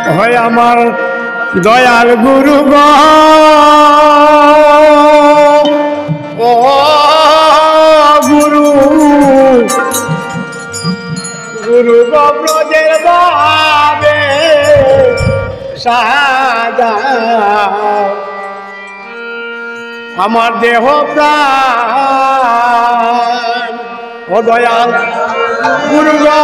হয় আমার দয়াল গুরু গো ও গুরু গুরু গো ব্রজের বাবে সাজা আমার দেহ প্রাণ ও দয়াল গুরু গো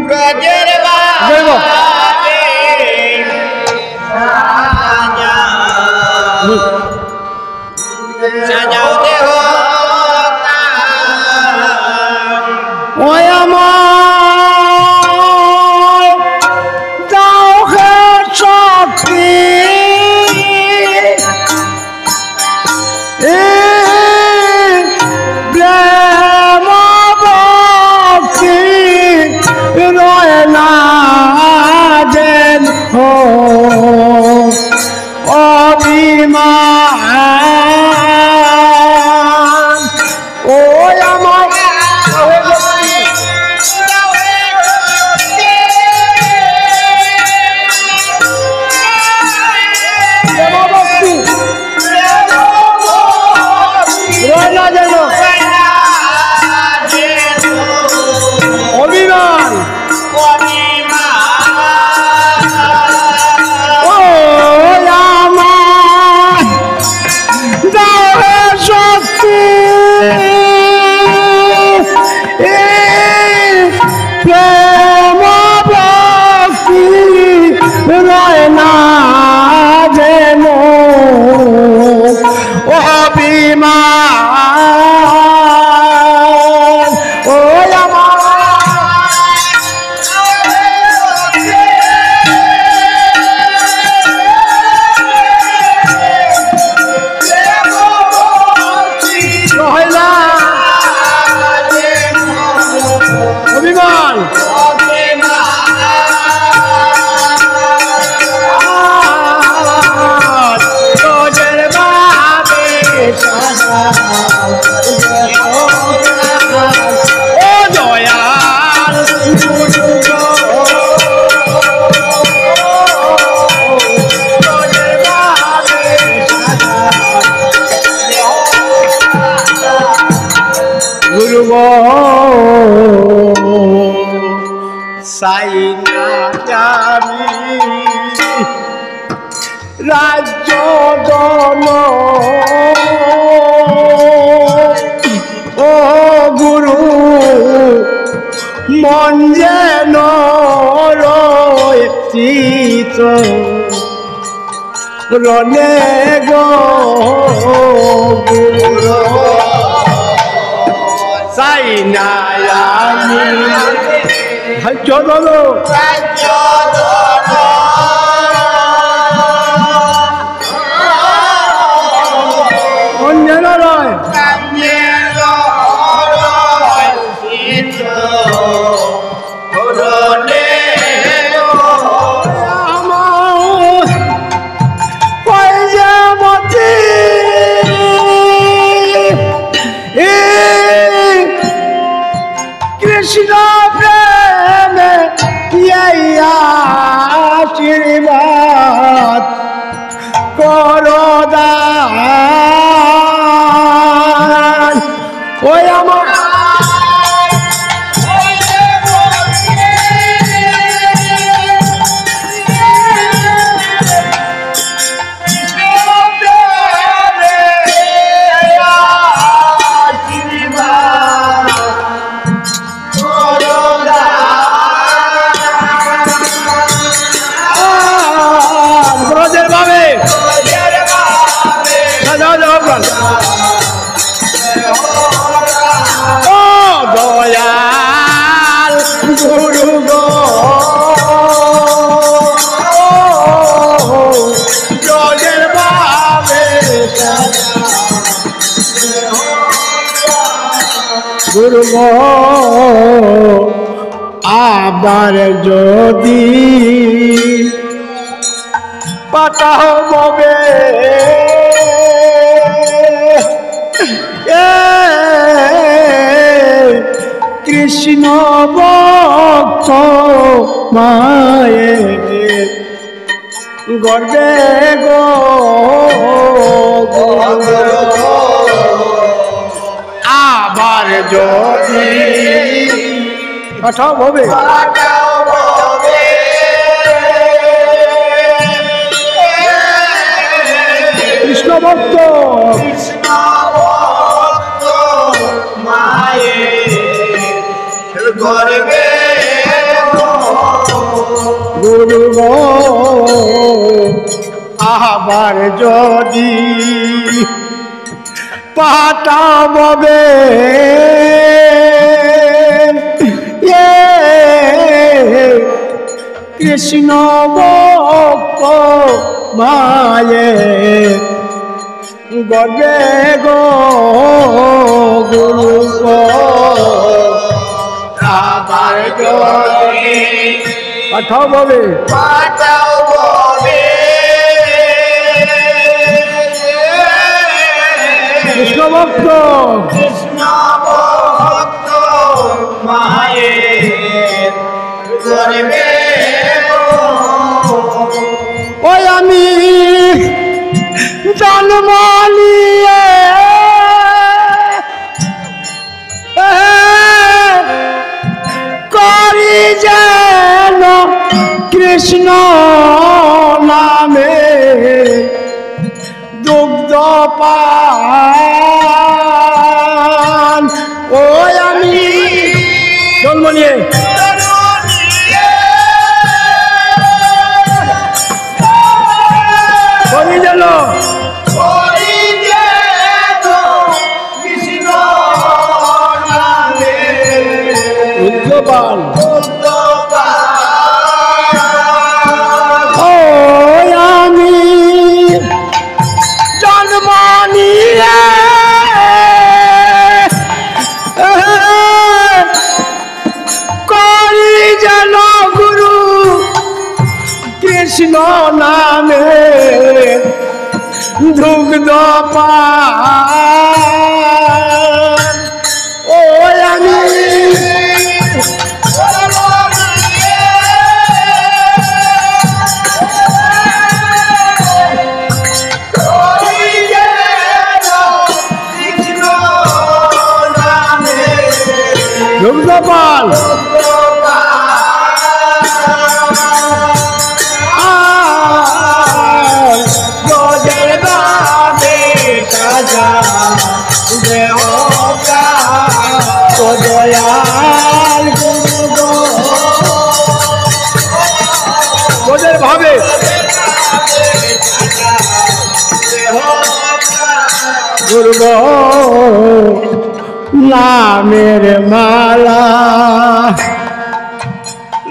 ব্রজের বাবে সাজাও দেহ ওই আমার দাও হে শক্তি প্রেম ভক্তি রয় না যেন হো অভিমান ওই আমার অভিমান শক্তি প্রেম ভক্তি রয় না যেন অভিমান ও আমার অভিমান ব্রজের বাবে ও দয়াল গুরু গো সাই না জানি রাজ্য দল ও গুরু মন যেন রয়েছিত রনে গো গুরু সাই না আমি রাজ্য দল অঞ্জন রয় কৃষ্ণ প্রেমে আশীর্বাদ করো দান ওই আমার ও দয়াল গুরু গো ব্রজের বাবে গুরু গো আবার যদি পাঠাও ববে কৃষ্ণ ভক্ত মায়ের গর্বে গো আবার যদি পাঠাও হবে কৃষ্ণ ভক্ত মায়ের গর্বে গুরু গো আবার যদি পাঠাববে কৃষ্ণ ভক্ত মায়ের গর্বে গো গুরু গো আবার যদি পাঠাববে কৃষ্ণ ভক্ত মায়ের গর্বে ওই আমি জন্ম নিয়ে করি যেন কৃষ্ণ নামে দুগ্ধ পান ওই আমি জন্ম নিয়ে করি যেন কৃষ্ণ নামে দুগ্ধ পান ওই আমি জন্ম নিয়ে করি যেন গুরু কৃষ্ণ নামে দুগ্ধ পান ওই আমি দুগ্ধ পান গজের বাবে সাজা দেহ দয়াল গজের ভাবে গুরু গো নামের মালা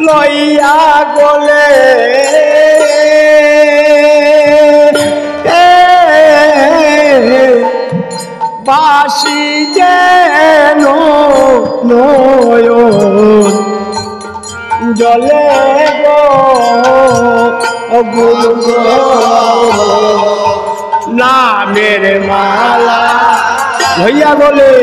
লইয়া গলে বাসি যেন নয়ন জলে গো গুরু গো নামের মালা লইয়া গলে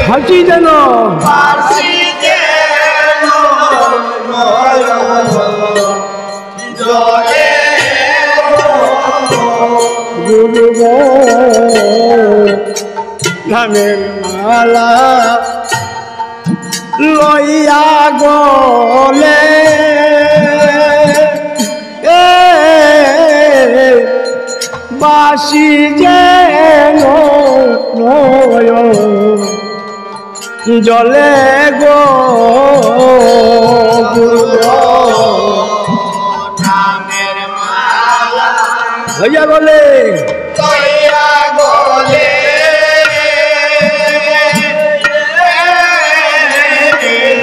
হাসি যেন গুরু গো নামের মালা লইয়া গলে বাসি যেন নয়ন জলে গো গুরু গো নামের মালা লইয়া গলে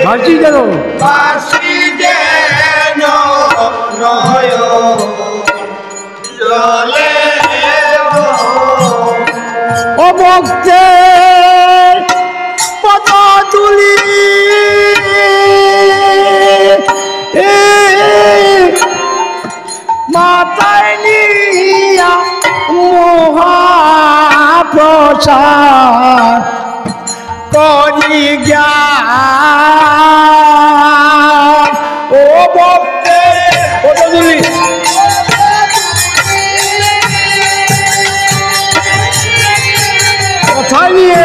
বাসি যেন ও ভক্তের পদ তুলি মাথায় নিয়া মহাপ্রসাদ করি জ্ঞান ও ভক্তে পদধূলি কোথায় নিয়ে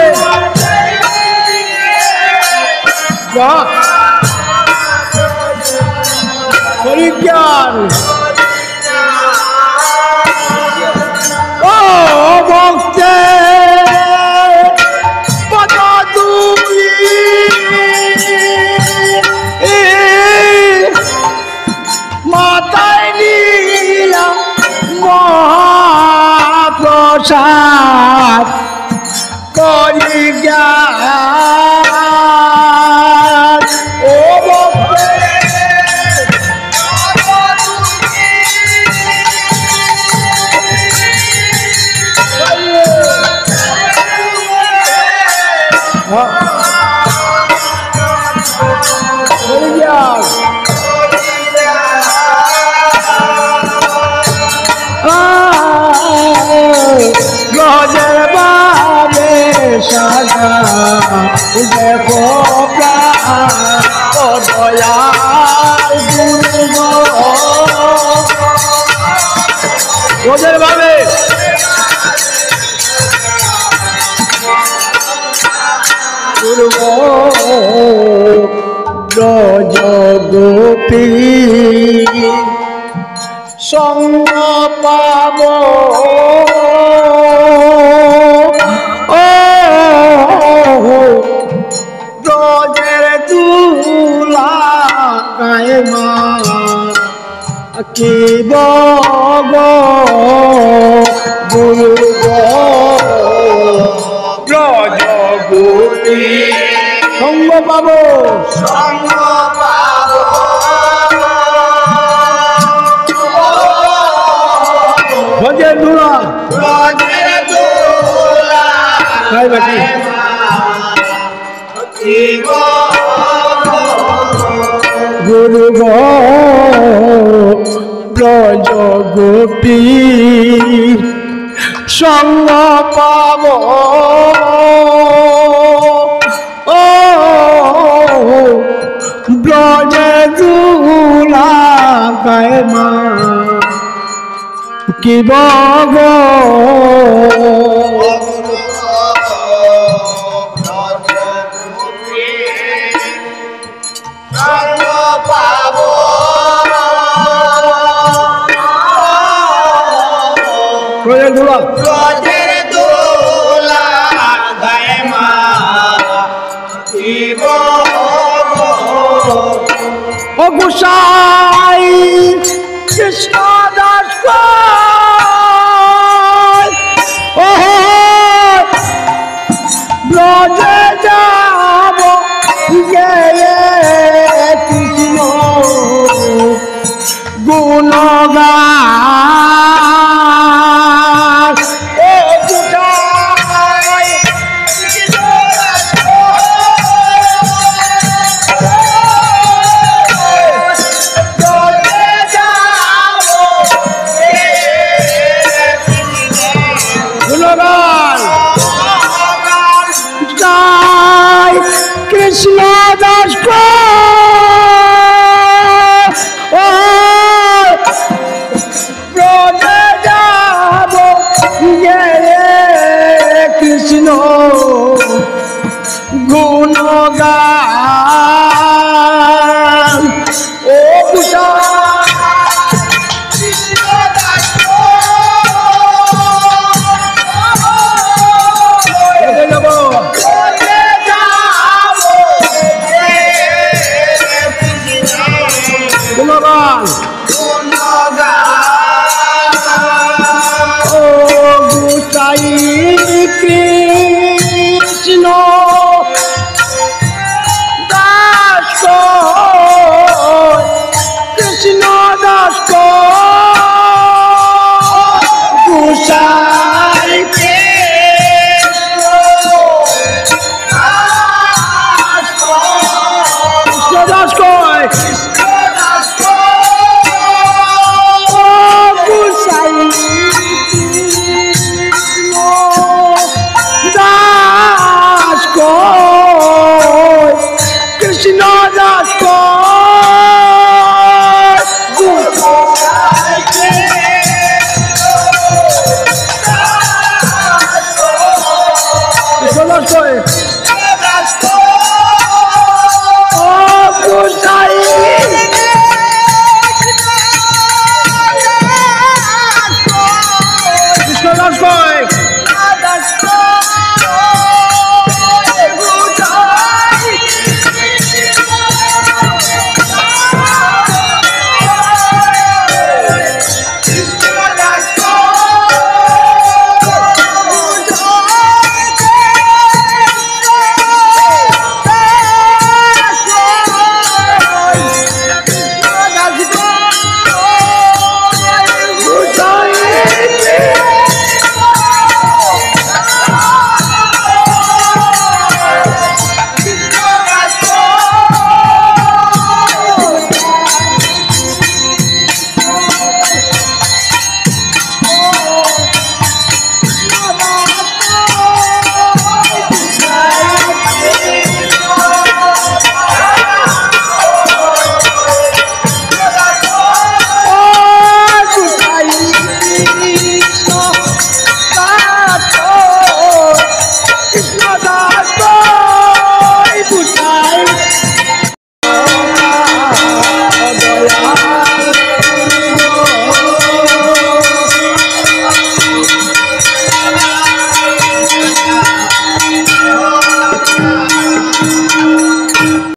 করি জ্ঞান ও ভক্তে মাতায় নিয়া মহাপ্রসাদ করি জ্ঞান ও গজের বাবে সাজা দেখো ও দয়াল গজের বাবে ব্রজ গোপী সঙ্গ পাব ব্রজের দুলা গায়ে মা কি বগ গুরু ব্রজ গোপী সঙ্গ পাব ব্রজের দুলা তাই বাকি গুরু ব্রজ গোপী সঙ্গ পাব ও ব্রজে দুলা গায়ে মা কি বগ ব্রজের দোলা গায়ে মা ও গোসাই কৃষ্ণ দাস ও ব্রজে যাব গেয়ে কৃষ্ণ গুণগান